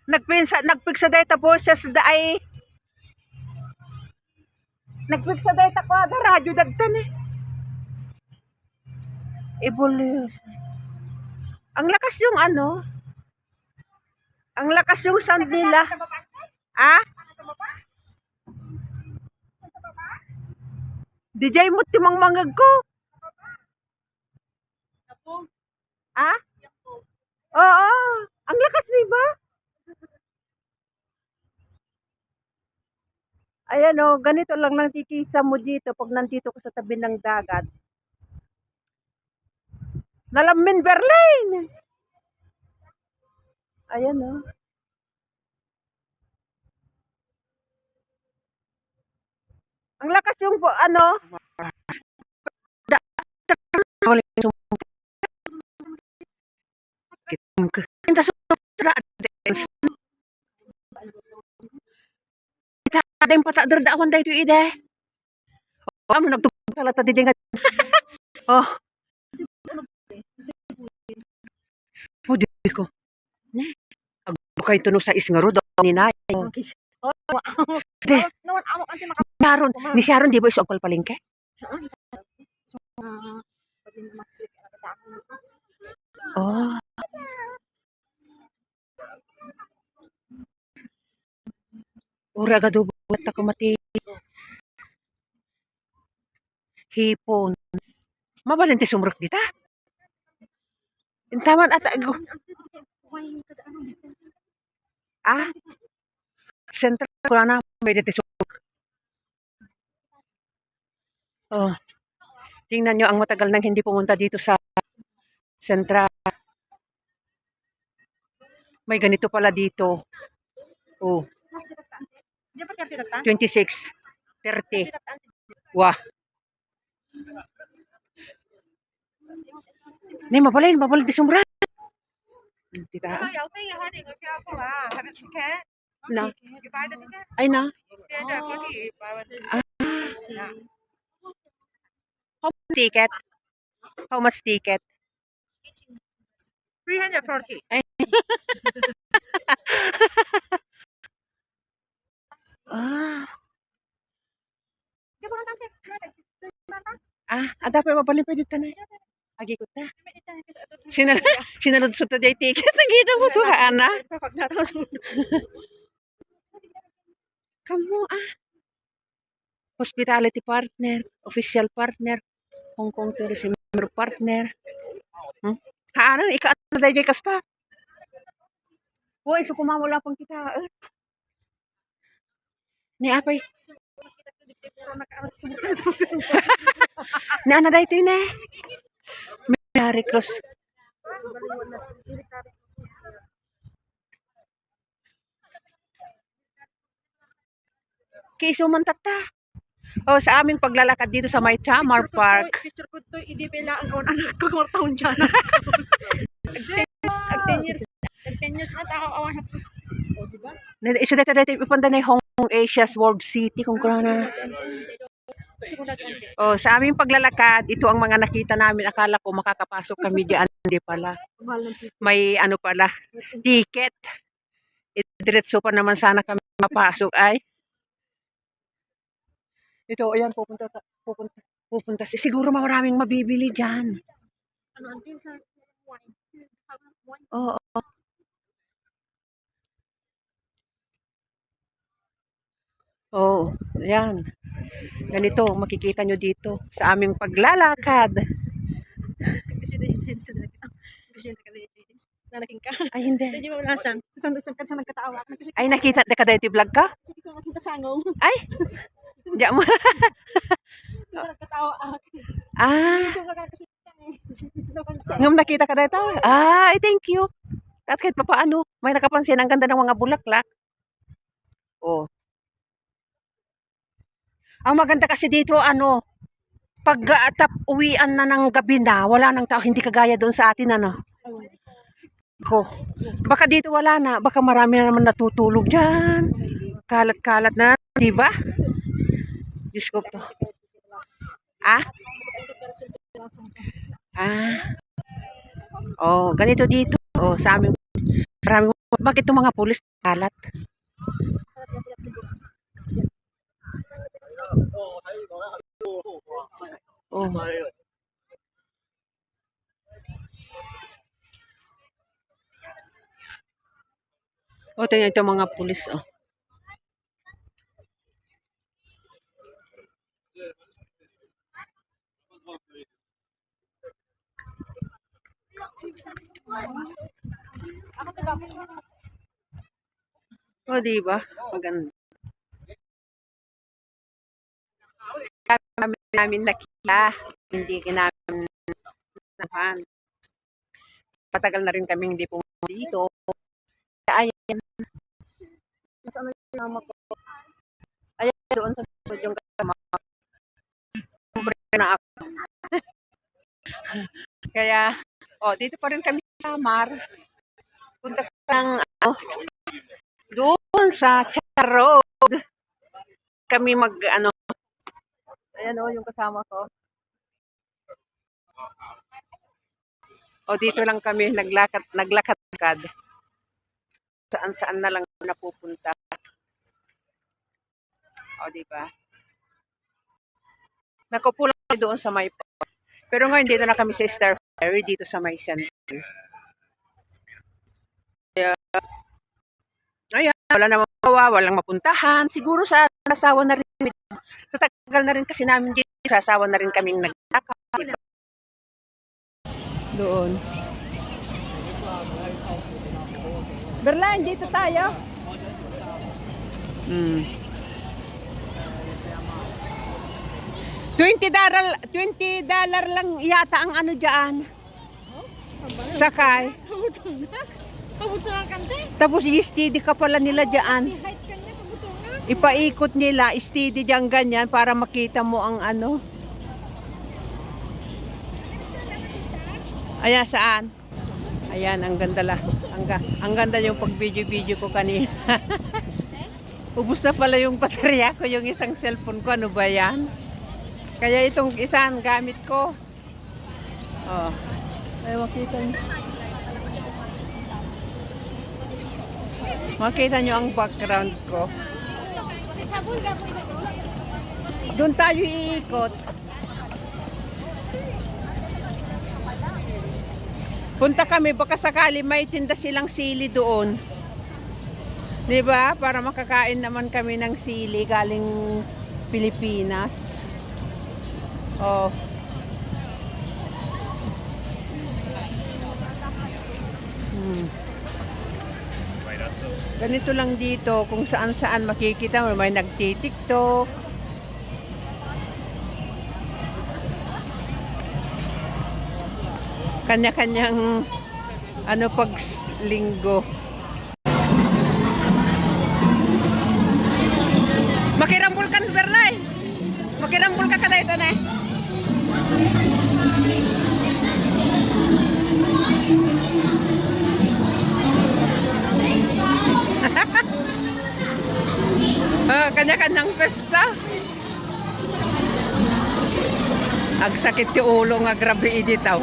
Nagpiksa data po siya sa daay. Nagpiksa data ko ada radyo dagtan eh. Evolution. Ang lakas yung ano. Ang lakas yung sound nila. Ah? DJ mo timang mangag ko. Ah? Oo. Ang lakas, di ba? Ayan o, ganito lang nakikisa mo dito pag nandito ka sa tabi ng dagat. Nalamin Berlin! Ayan o. Ang lakas yung ano. Ada yang patak derdawan dah itu ide. Oh, anu nagtugtala ta DJ nga. Oh. Pwede ko. Ne. Agukay tuno sa isngaro daw ni nay. De. Sharon, ni Sharon di ba iso agpal palengke? Oh. Ura gado buat ako mati. Hipon. Mabalente sumrok dita. Intaman at ago. Ah? Sentral ko na may dito sumrok. Oh. Tingnan nyo ang matagal nang hindi pumunta dito sa Sentral. May ganito pala dito. Oh. 26, 30. Wah. Nih mabalin di sumra. Kita. Na. Ay na. How much ticket? How much ticket? 340. Ada pa mabalin pa dito na. Agi ko ta. Sinalod sa taday ticket. Nagita mo to ana. Kamu hospitality partner, official partner, Hong Kong tourism partner. Ano, ika-ano dahi kasta? Uy, so kumamula pang kita. Ni apay. Ni ana dahi ito yun eh. Merry Cross. Kiso man tata. Oh, sa aming paglalakad dito sa May Chamar Park. Picture ko to, hindi pilaan on anak ko kung taon dyan. Ag 10 years na tao awan na po. O, diba? Iso dito ipanda na Hong Kong Asia's World City kung kurana. Oh, sa aming paglalakad, ito ang mga nakita namin. Akala ko makakapasok kami diyan, hindi pala. May ano pala, ticket. Diretso pa naman sana kami mapasok ay. Ito, ayan, pupunta. Siguro maraming mabibili dyan. Ano, antin sa wine? Oo. Oh, ayan. Ganito, makikita nyo dito sa aming paglalakad. Nalaking ka. Ay, hindi. Hindi mo lasan. Sa nagkatawa. Ay, nakita ka dito vlog ka? Nakita sangong. Ay, diyan mo. Nagkatawa. Ngam nakita ka dito? Ay, thank you. At kahit pa paano, may nakapansin ang ganda ng mga bulaklak. Oh. Ang maganda kasi dito, pag uwian na ng gabi na, wala nang tao, hindi kagaya doon sa atin, Ko. Baka dito wala na, baka marami na naman natutulog dyan. Kalat-kalat na, di ba? Diyos ko po. Oh, ganito dito. Oh, sa amin, maraming Bakit itong mga pulis kalat? Oh. Oh, tingnan ito mga pulis, oh. Oh, di ba? Maganda. Namin nakita. Hindi namin napan. Patagal na rin kaming hindi pumunta dito. Ayan. Nasaan na yung mama ko? Ayan, doon sa sunod yung kasama. Siyempre na ako. Kaya, oh, dito pa rin kami sa Samar. Punta kang, doon sa Charo. Kami ayan, oh, yung kasama ko. O, dito lang kami naglakad. Saan-saan na lang napupunta. O, di ba? Nakupo lang kami doon sa may park. Pero ngayon dito na kami sa Star Ferry dito sa may center. Kaya, ayan, wala namang mawa, walang mapuntahan. Siguro sa nasawa na rin. Sa tagal na rin kasi namin dito, sasawa na rin kaming nagtaka. Diba? Doon. Berlin, dito tayo. $20 lang yata ang ano diyan. Sakay. Pabutungan kante. Tapos i-steady ka pala nila diyan. Height kanya pabutungan. Ipaikot nila, steady diyan ganyan para makita mo ang ano. Ayan, saan? Ayan, ang ganda la. Ang ganda yung pag-video ko kanina. Ubus na pala yung baterya ko, yung isang cellphone ko. Ano ba yan? Kaya itong isang gamit ko. Oh. Ay, makita nyo. Makita nyo ang background ko. Doon tayo iikot. Punta kami, baka sakali may tinda silang sili doon. 'Di ba? Para makakain naman kami ng sili galing Pilipinas. Oh. Ganito lang dito, kung saan-saan makikita mo, may nagti-TikTok. Kanya-kanyang pag linggo. Makirambol ka, Berlay. Makirambol ka kada ito na. Kanya-kanyang pesta. Agsakit ti ulo nga grabe iditaw.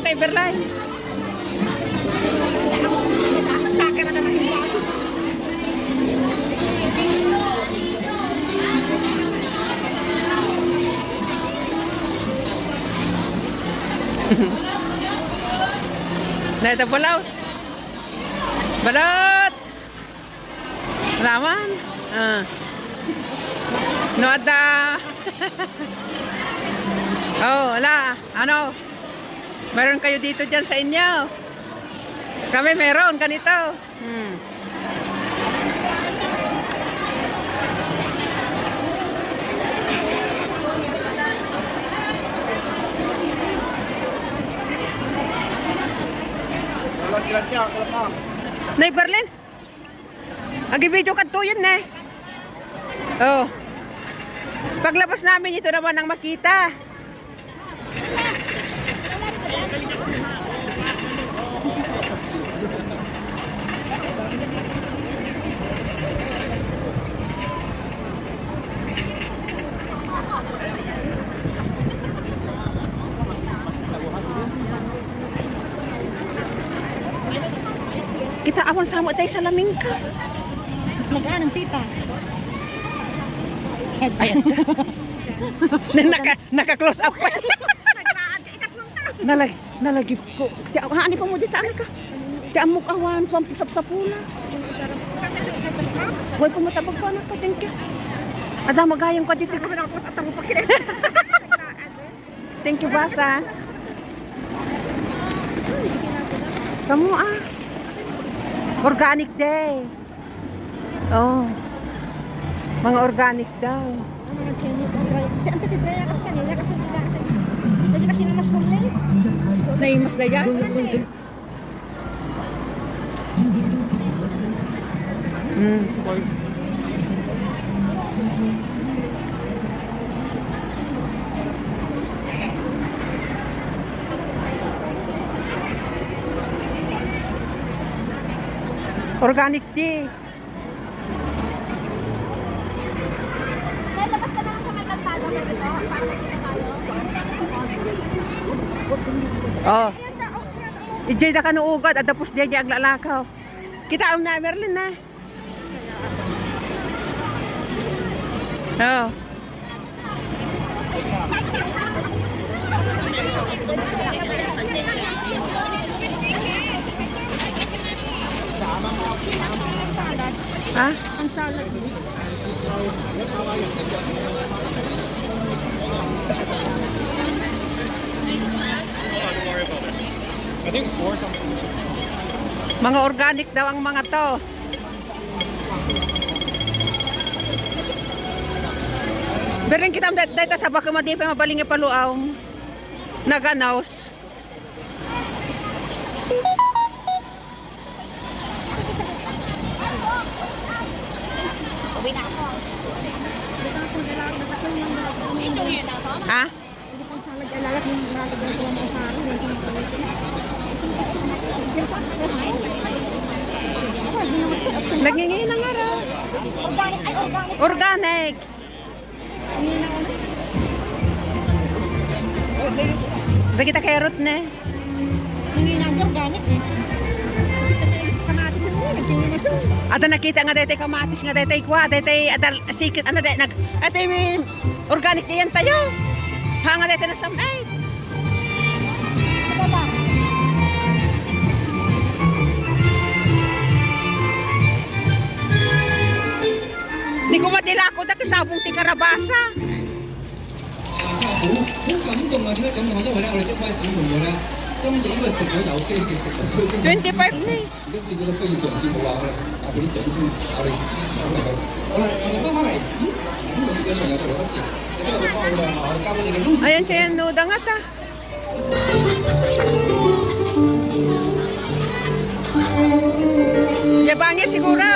Okay, Berlay. Nah, ito balot. Balot. Laman. No ada. Oh, wala. Ano? Meron kayo dito dyan sa inyo? Kami meron ganito. Nay Berlin. Agi-video ka to yun eh. Oh. Paglabas namin ito naman ang makita. Kita awan sama tayo sa lamingka. Nag-aanong tita. Ayan. Naka-close up pa. Nalagip ko. Haani pa mo dito ka. Ti amok awan pampusap sa pula. Hoy pumatabag pa na ka thank you. Ada magayang ka dito. Thank you basa. Kamu Organic day. Oh. Mga organic daw. Mga Chinese ang dry. Ang tatidraya kasi kanila kasi nila. Dali kasi na mushroom na yun. Naimas na yan? Organic day. Dahil labas ka na lang sa may kalsada, pwede ko. Para makita tayo. Oh. Ijay da ka nuugad at tapos jay aglalakaw. Kita ang na Merlin na. Oh. Ha? Ang salad. I think 4 something. Mga organic daw ang mga to. Berling kita dahil sa baka madipa mabalingi paluaw. Naganaws. Uwi na ako. Medyo yun ako. Ha? Hindi ko salad. Alalat yung nalagyan ko ang salad. Nagingi na nga raw. Organic. Ay, organic. Organic. Hindi na ako. Bagi kita carrot na. Hindi na organic. Kamatis ang mga nagkilimas yun. Ada nakita nga daytay kamatis nga daytay kwa daytay adal sikit ano day nag atay organic yan tayo. Ha nga daytay na samay. Ano ba? Di ko madila ko dati sabong ti karabasa. 好感動啊！點解咁啊？因為咧，我哋即刻小朋友咧，今日應該食咗有機嘅食物，所以先 25 na eh. 今次做得非常之好啊！我哋啊，俾啲掌聲，我哋支持下佢哋。好啦，我哋翻返嚟，今日足球場又做到得次，你今日嘅幫我哋，我哋交俾你嘅 Lucy。 Ayan siya yung nuda nga ta. Yabangnya siguro.